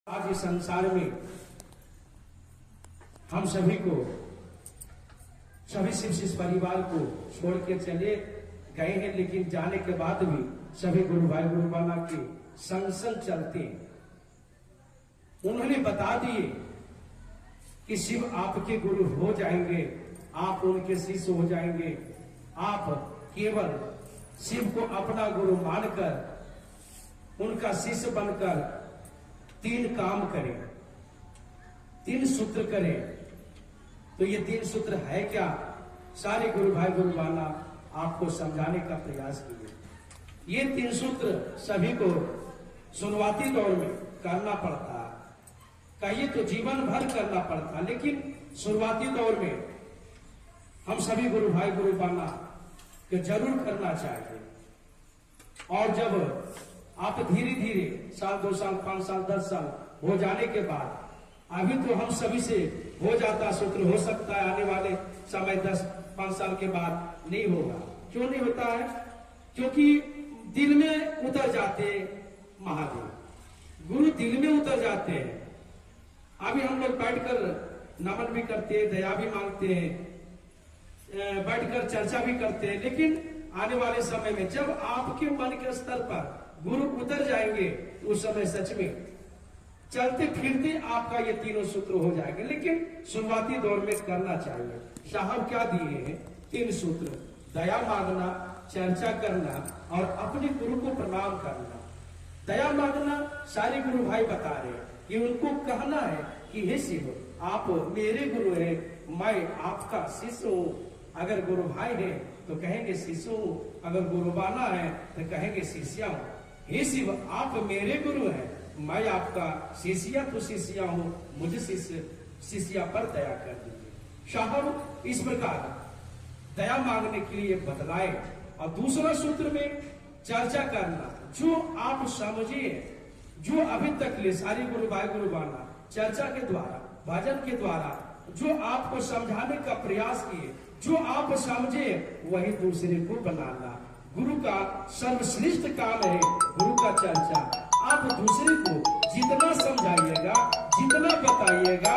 आज इस संसार में हम सभी को, सभी शिष्य परिवार को छोड़ के चले गए हैं, लेकिन जाने के बाद भी सभी गुरु भाई गुरु बाला के संग संग चलते हैं। उन्होंने बता दिए कि शिव आपके गुरु हो जाएंगे, आप उनके शिष्य हो जाएंगे। आप केवल शिव को अपना गुरु मानकर उनका शिष्य बनकर 3 काम करें, 3 सूत्र करें। तो ये 3 सूत्र है क्या? सारे गुरु भाई गुरु बाला आपको समझाने का प्रयास किए। ये 3 सूत्र सभी को शुरुआती दौर में करना पड़ता है, कहिए तो जीवन भर करना पड़ता, लेकिन शुरुआती दौर में हम सभी गुरु भाई गुरु बाला को जरूर करना चाहिए। और जब आप धीरे धीरे साल 2 साल 5 साल 10 साल हो जाने के बाद, अभी तो हम सभी से हो जाता सूत्र, हो सकता है आने वाले समय 10-5 साल के बाद नहीं होगा। क्यों नहीं होता है? क्योंकि दिल में उतर जाते महादेव, गुरु दिल में उतर जाते हैं। अभी हम लोग बैठकर नमन भी करते हैं, दया भी मांगते हैं, बैठकर चर्चा भी करते हैं, लेकिन आने वाले समय में जब आपके मन के स्तर पर गुरु उतर जाएंगे, उस समय सच में चलते फिरते आपका ये 3 सूत्र हो जाएंगे। लेकिन शुरुआती दौर में करना चाहिए। साहब क्या दिए हैं? 3 सूत्र: दया मांगना, चर्चा करना और अपने गुरु को प्रणाम करना। दया मांगना सारे गुरु भाई बता रहे हैं कि उनको कहना है कि हे शिव, आप मेरे गुरु हैं, मैं आपका शिष्य हूं। अगर गुरु भाई है तो कहेंगे शिष्य हूं, अगर गुरु बाला है तो कहेंगे शिष्या हूं। हे शिव, आप मेरे गुरु हैं, मैं आपका शिष्या तो शिष्या हूं, मुझे शिष्या पर दया कर दीजिए। साहब इस प्रकार दया मांगने के लिए बतलाए। और दूसरा सूत्र में चर्चा करना, जो आप समझिए, जो अभी तक ले सारे गुरु भाई गुरु बाला चर्चा के द्वारा, भजन के द्वारा जो आपको समझाने का प्रयास किए, जो आप समझे वही दूसरे को बनाना। गुरु का सर्वश्रेष्ठ काम है गुरु का चर्चा। आप दूसरे को जितना समझाइएगा, जितना बताइएगा,